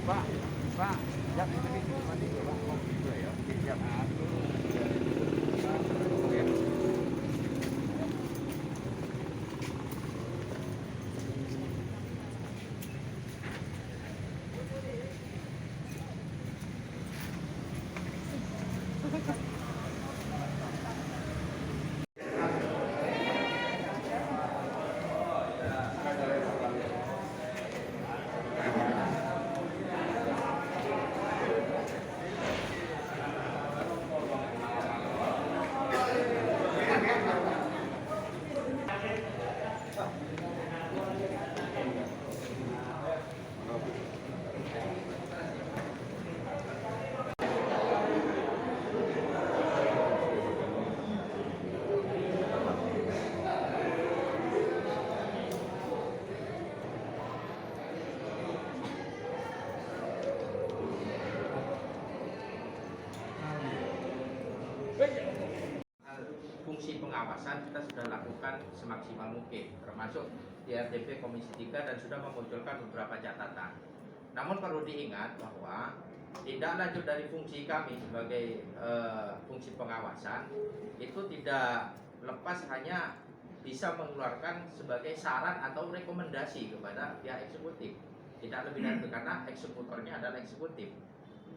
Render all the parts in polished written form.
Pak, Pak, jak ini mandi Pak, kopi juga ya. Siap. Fungsi pengawasan kita sudah lakukan semaksimal mungkin, termasuk di RDP Komisi 3 dan sudah memunculkan beberapa catatan. Namun perlu diingat bahwa tindak lanjut dari fungsi kami sebagai fungsi pengawasan itu tidak lepas hanya bisa mengeluarkan sebagai saran atau rekomendasi kepada pihak eksekutif. Tidak lebih dari itu karena eksekutornya adalah eksekutif.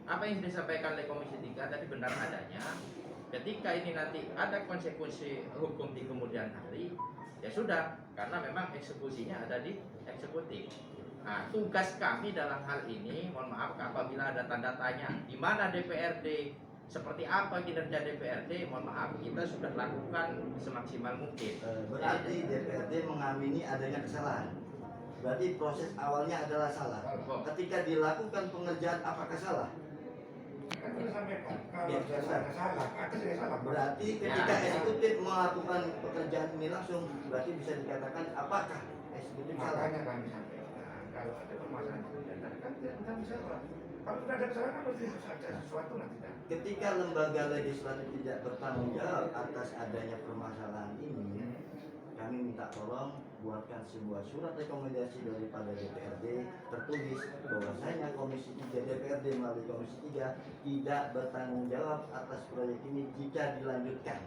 Apa yang disampaikan oleh Komisi 3 tadi benar adanya. Ketika ini nanti ada konsekuensi hukum di kemudian hari, ya sudah, karena memang eksekusinya ada di eksekutif. Nah, tugas kami dalam hal ini, mohon maaf apabila ada tanda tanya, di mana DPRD, seperti apa kinerja DPRD, mohon maaf, kita sudah lakukan semaksimal mungkin. Berarti DPRD mengamini adanya kesalahan. Berarti proses awalnya adalah salah. Ketika dilakukan pengerjaan apakah salah? Berarti ketika eksekutif melakukan pekerjaan ini langsung, berarti bisa dikatakan apakah eksekutif salah? Makanya kami sampaikan kalau ada permasalahan itu dinyatakan tidak bisa. Kalau tidak ada kesalahan harus ada sesuatu lah tidak. Ketika lembaga legislatif tidak bertanggung jawab atas adanya permasalahan ini, kami minta tolong buatkan sebuah surat rekomendasi daripada DPRD tertulis bahwasanya Komisi 3 DPRD melalui Komisi 3 tidak bertanggung jawab atas proyek ini jika dilanjutkan.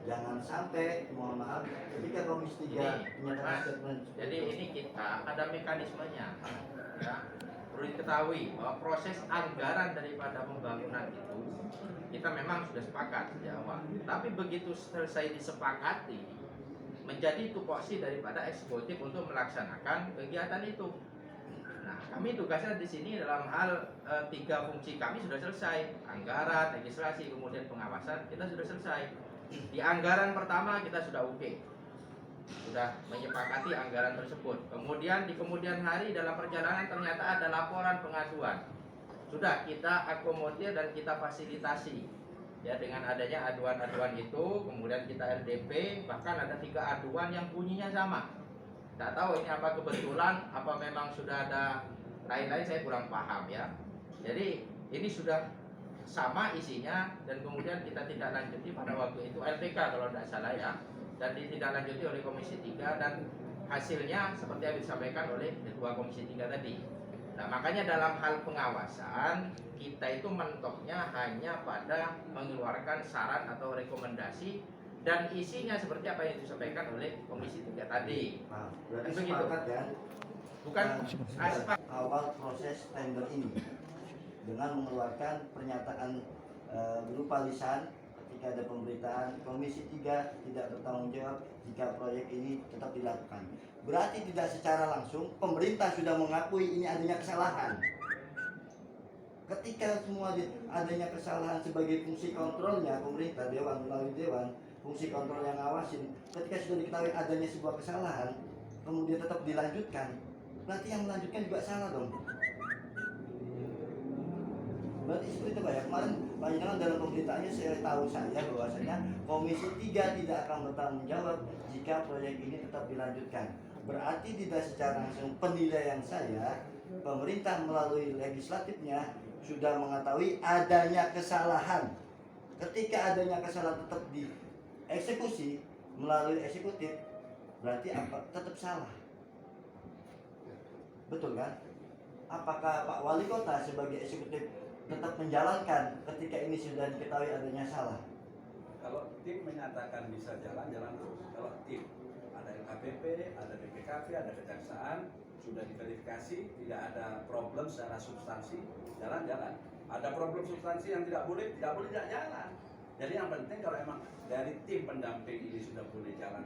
Jangan sampai, mohon maaf, ketika Komisi 3 menyatakan statement. Jadi ini kita ada mekanismenya, ya. Perlu diketahui bahwa proses anggaran daripada pembangunan itu kita memang sudah sepakat sejak awal. Tapi begitu selesai disepakati, menjadi tupoksi daripada eksekutif untuk melaksanakan kegiatan itu. Nah, kami tugasnya di sini dalam hal 3 fungsi kami sudah selesai, anggaran, legislasi, kemudian pengawasan kita sudah selesai. Di anggaran pertama kita sudah oke. Sudah menyepakati anggaran tersebut. Kemudian di kemudian hari dalam perjalanan ternyata ada laporan pengaduan. Sudah kita akomodir dan kita fasilitasi. Ya, dengan adanya aduan-aduan itu, kemudian kita RDP, bahkan ada 3 aduan yang bunyinya sama. Tidak tahu ini apa kebetulan, apa memang sudah ada lain-lain, saya kurang paham ya. Jadi ini sudah sama isinya dan kemudian kita tidak lanjuti pada waktu itu LPK kalau tidak salah ya. Dan ditindaklanjuti oleh Komisi 3 dan hasilnya seperti yang disampaikan oleh Ketua Komisi 3 tadi. Nah, makanya dalam hal pengawasan kita itu mentoknya hanya pada mengeluarkan saran atau rekomendasi dan isinya seperti apa yang disampaikan oleh Komisi 3 tadi. Nah, berarti Dan begitu. sepakat kan? Bukan aspek Awal proses tender ini dengan mengeluarkan pernyataan berupa lisan ketika ada pemberitaan Komisi 3 tidak bertanggung jawab jika proyek ini tetap dilakukan. Berarti tidak secara langsung pemerintah sudah mengakui ini adanya kesalahan. Ketika semua adanya kesalahan sebagai fungsi kontrolnya pemerintah, dewan melalui dewan, fungsi kontrol yang ngawasin, ketika sudah diketahui adanya sebuah kesalahan, kemudian tetap dilanjutkan, berarti yang melanjutkan juga salah dong. Berarti seperti itu Pak ya, kemarin Pak Jangan dalam pemberitaannya saya tahu saya bahwasanya Komisi 3 tidak akan bertanggung jawab jika proyek ini tetap dilanjutkan. Berarti tidak secara langsung penilaian saya, pemerintah melalui legislatifnya sudah mengetahui adanya kesalahan. Ketika adanya kesalahan tetap dieksekusi melalui eksekutif, berarti apa? Tetap salah. Betul kan? apakah Pak Wali Kota sebagai eksekutif tetap menjalankan ketika ini sudah diketahui adanya salah? Kalau tim menyatakan bisa jalan terus. Kalau tim ada LKPP, ada BPKP, ada kejaksaan, sudah diverifikasi, tidak ada problem secara substansi, jalan. Ada problem substansi yang tidak boleh tidak jalan. Jadi yang penting kalau emang dari tim pendamping ini sudah boleh jalan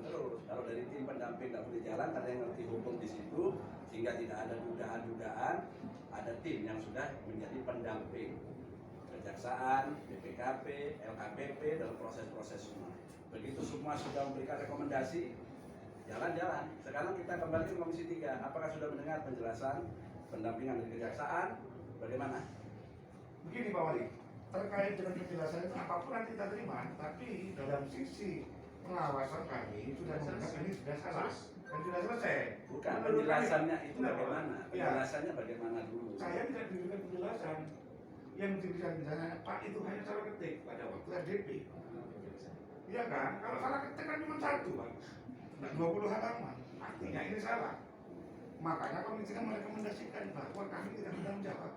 terus. Kalau dari tim pendamping tidak boleh jalan, karena yang ngerti hukum di situ, sehingga tidak ada dugaan-dugaan, ada tim yang sudah menjadi pendamping. Kejaksaan, BPKP, LKPP dalam proses-proses semua. Begitu semua sudah memberikan rekomendasi, jalan. Sekarang kita kembali ke Komisi 3. Apakah sudah mendengar penjelasan pendampingan dari kejaksaan? Bagaimana? Begini Pak Wali, terkait dengan penjelasan itu apapun nanti kita terima, tapi dalam sisi pengawasan kami sudah menganggap ini sudah salah dan sudah selesai. Bukan, Menurut penjelasannya kami, itu bagaimana? Ya, Penjelasannya bagaimana dulu? saya tidak diberikan penjelasan. Yang diberikan penjelasan Pak itu hanya salah ketik pada waktu RDP. Iya kan? Kalau salah ketik kan cuma satu Pak, nggak 20 halaman. Artinya ini salah. Makanya komisi kan merekomendasikan bahwa kami tidak bertanggung jawab.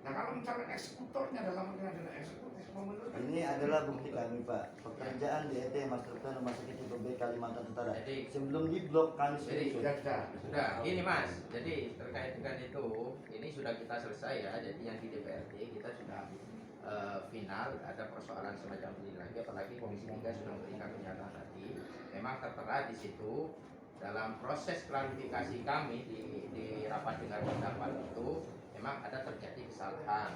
Nah kalau misalnya eksekutornya dalam adalah eksekutif memenuhi. Ini adalah bukti kami Pak. Pekerjaan di ET Master Plan Rumah Sakit Tipe B Kalimantan Utara. Jadi- Sebelum di blok kami Jadi- sudah. Sudah, ini Mas. Jadi terkait dengan itu, ini sudah kita selesai ya. Jadi yang di DPRD kita sudah final, ada persoalan semacam ini lagi. Apalagi Komisi 3 sudah memberikan pernyataan tadi. Memang tertera di situ dalam proses klarifikasi kami di rapat dengar pendapat itu, memang ada terjadi kesalahan.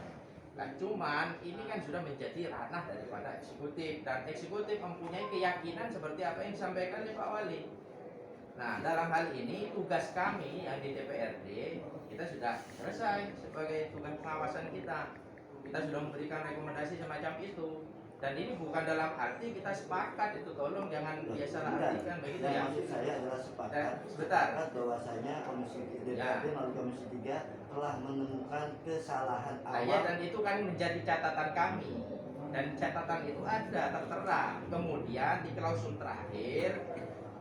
Nah, cuman ini kan sudah menjadi ranah daripada eksekutif, dan eksekutif mempunyai keyakinan seperti apa yang disampaikan oleh Pak Wali. Nah, dalam hal ini tugas kami yang di DPRD kita sudah selesai sebagai tugas pengawasan kita. Kita sudah memberikan rekomendasi semacam itu. Dan ini bukan dalam arti kita sepakat itu, tolong jangan biasa artikan begitu Dan ya. maksud saya adalah sepakat. Dan sebentar. Sepakat bahwasanya Komisi DPRD Ya. melalui Komisi 3 telah menemukan kesalahan Nah, ya, awal. dan itu kan menjadi catatan kami. Dan catatan itu ada tertera. Kemudian di klausul terakhir,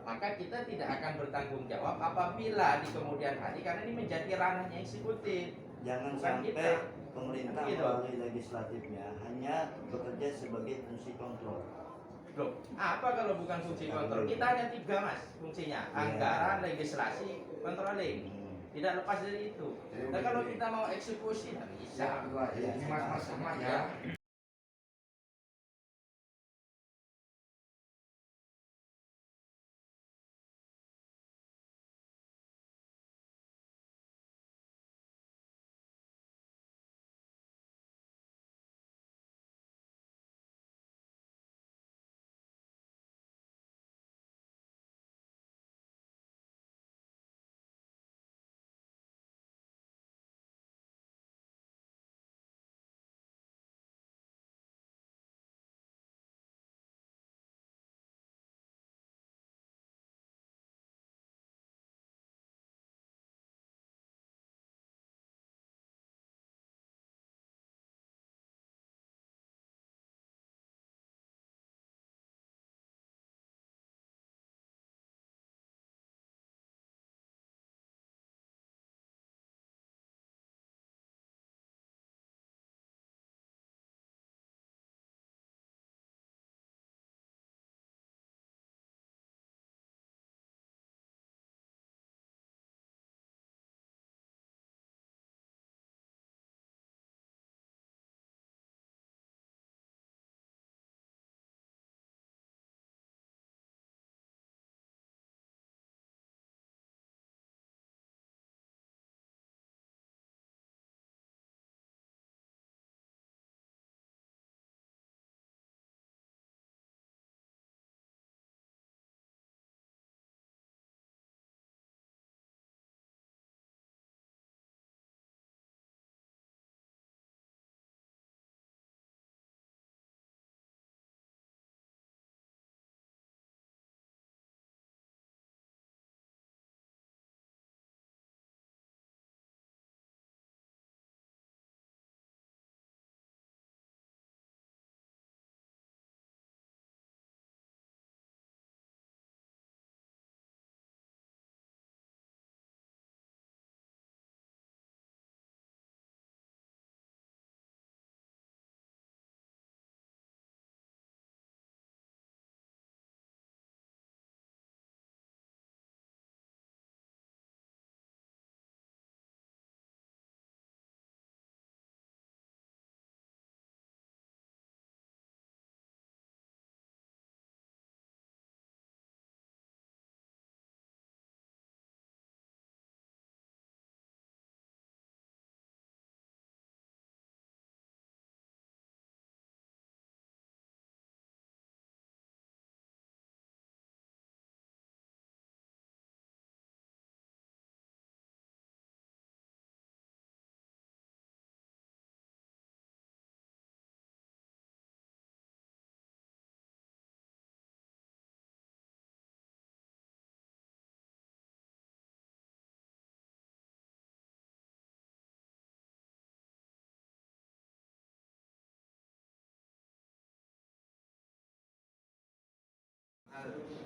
maka kita tidak akan bertanggung jawab apabila di kemudian hari, karena ini menjadi ranahnya eksekutif. Jangan Bukan sampai kita. pemerintah Gitu. melalui legislatifnya hanya bekerja sebagai fungsi kontrol. Loh, apa kalau bukan fungsi kontrol? Kita hanya 3 Mas fungsinya, anggaran, legislasi, controlling. Tidak lepas dari itu. Dan kalau kita mau eksekusi, nggak bisa. Ya, ini mas semuanya.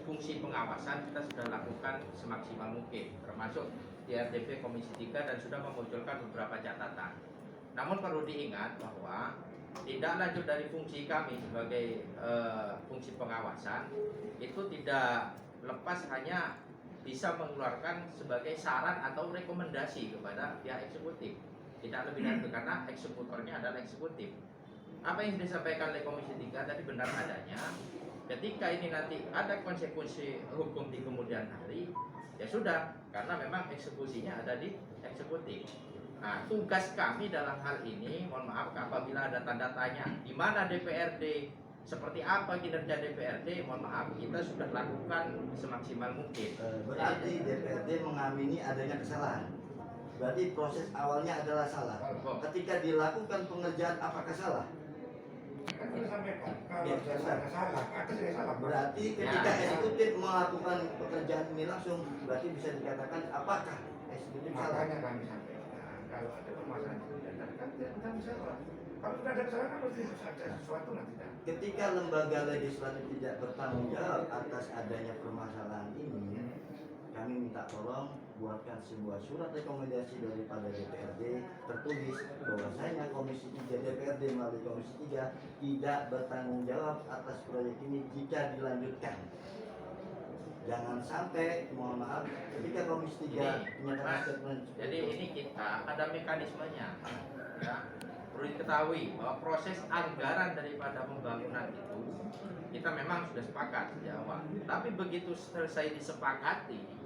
fungsi pengawasan kita sudah lakukan semaksimal mungkin, termasuk di RDP Komisi 3 dan sudah memunculkan beberapa catatan. Namun perlu diingat bahwa tindak lanjut dari fungsi kami sebagai fungsi pengawasan itu tidak lepas hanya bisa mengeluarkan sebagai saran atau rekomendasi kepada pihak eksekutif. Tidak lebih dari itu karena eksekutornya adalah eksekutif. Apa yang disampaikan oleh Komisi 3 tadi benar adanya. Ketika ini nanti ada konsekuensi hukum di kemudian hari, ya sudah, karena memang eksekusinya ada di eksekutif. Nah, tugas kami dalam hal ini, mohon maaf apabila ada tanda tanya di mana DPRD, seperti apa kinerja DPRD, mohon maaf kita sudah lakukan semaksimal mungkin. Berarti DPRD mengamini adanya kesalahan. Berarti proses awalnya adalah salah. Ketika dilakukan pengerjaan apakah salah? Kan saya sampaikan, kalau Ya, saya salah, atas saya salah. Berarti ketika eksekutif melakukan pekerjaan ini langsung, berarti bisa dikatakan apakah eksekutif salah? Makanya kami sampaikan, kalau ada permasalahan itu dinyatakan tidak kami salah. Kalau sudah ada kesalahan, pasti harus ada sesuatu nanti. Ketika lembaga legislatif tidak bertanggung jawab atas adanya permasalahan ini, kami minta tolong buatkan sebuah surat rekomendasi daripada DPRD tertulis bahwasanya Komisi 3 DPRD melalui Komisi 3 tidak bertanggung jawab atas proyek ini jika dilanjutkan. Jangan sampai, mohon maaf, ketika Komisi 3 menyatakan statement. Jadi ini kita ada mekanismenya, ya. Perlu diketahui bahwa proses anggaran daripada pembangunan itu kita memang sudah sepakat sejak awal. Tapi begitu selesai disepakati,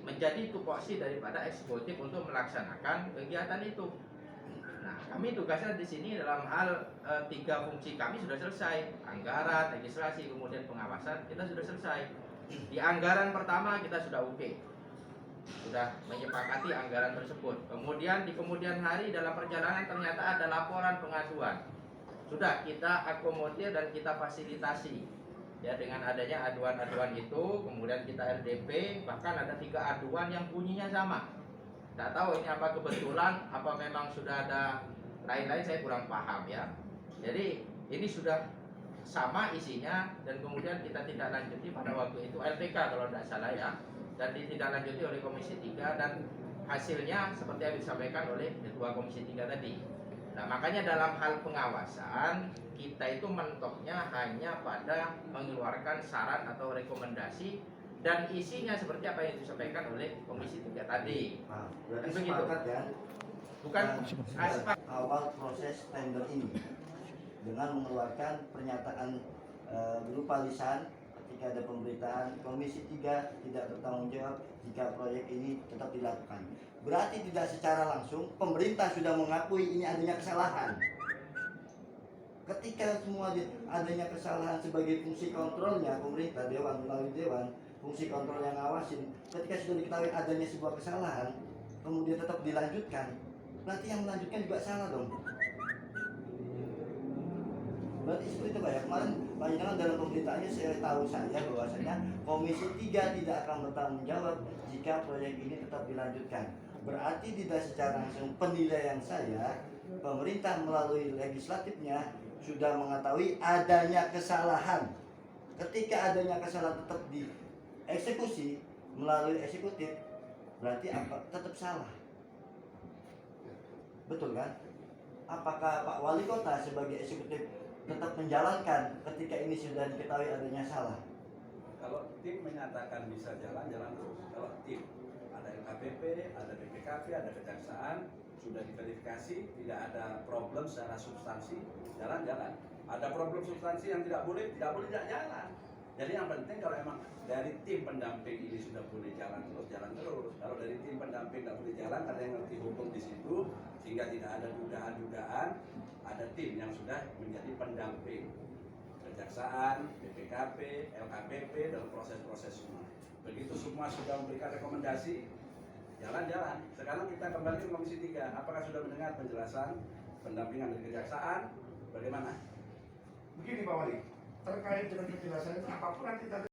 menjadi tupoksi daripada eksekutif untuk melaksanakan kegiatan itu. Nah, kami tugasnya di sini dalam hal 3 fungsi kami sudah selesai, anggaran, legislasi, kemudian pengawasan kita sudah selesai. Di anggaran pertama kita sudah oke, sudah menyepakati anggaran tersebut. Kemudian di kemudian hari dalam perjalanan ternyata ada laporan pengaduan, sudah kita akomodir dan kita fasilitasi. Ya, dengan adanya aduan-aduan itu, kemudian kita RDP, bahkan ada 3 aduan yang bunyinya sama. Tidak tahu ini apa kebetulan, apa memang sudah ada lain-lain, saya kurang paham ya. Jadi ini sudah sama isinya dan kemudian kita tidak lanjuti pada waktu itu LPK kalau tidak salah ya, dan ditindaklanjuti oleh Komisi 3 dan hasilnya seperti yang disampaikan oleh Ketua Komisi 3 tadi. Nah, makanya dalam hal pengawasan kita itu mentoknya hanya pada mengeluarkan saran atau rekomendasi dan isinya seperti apa yang disampaikan oleh Komisi 3 tadi. Nah, berarti Kan begitu. sepakat kan? Bukan aspek Awal proses tender ini dengan mengeluarkan pernyataan berupa lisan ketika ada pemberitaan Komisi 3 tidak bertanggung jawab jika proyek ini tetap dilakukan. Berarti tidak secara langsung pemerintah sudah mengakui ini adanya kesalahan. Ketika semua adanya kesalahan sebagai fungsi kontrolnya pemerintah, dewan melalui dewan, fungsi kontrol yang ngawasin, ketika sudah diketahui adanya sebuah kesalahan kemudian tetap dilanjutkan, berarti yang melanjutkan juga salah dong. Berarti seperti itu Pak ya. Kemarin Pak Jangan dalam pemberitaannya saya tahu saja bahwasanya Komisi 3 tidak akan bertanggung jawab jika proyek ini tetap dilanjutkan. Berarti tidak secara langsung penilaian saya, pemerintah melalui legislatifnya sudah mengetahui adanya kesalahan. Ketika adanya kesalahan tetap dieksekusi melalui eksekutif, berarti apa? Tetap salah. Betul kan? Apakah Pak Wali Kota sebagai eksekutif tetap menjalankan ketika ini sudah diketahui adanya salah? Kalau tim menyatakan bisa jalan, jalan terus. Kalau tim ada LKPP, ada BPKP, ada kejaksaan, sudah diverifikasi, tidak ada problem secara substansi, jalan-jalan. Ada problem substansi yang tidak boleh tidak jalan. Jadi yang penting kalau emang dari tim pendamping ini sudah boleh jalan terus, jalan terus. Kalau dari tim pendamping tidak boleh jalan karena yang ngerti hukum di situ, sehingga tidak ada dugaan-dugaan, ada tim yang sudah menjadi pendamping. Kejaksaan, BPKP, LKPP dalam proses-proses semua. Begitu semua sudah memberikan rekomendasi, jalan-jalan. Sekarang kita kembali ke Komisi 3. Apakah sudah mendengar penjelasan pendampingan dari kejaksaan? Bagaimana? Begini Pak Wali, terkait dengan penjelasan itu apapun nanti tadi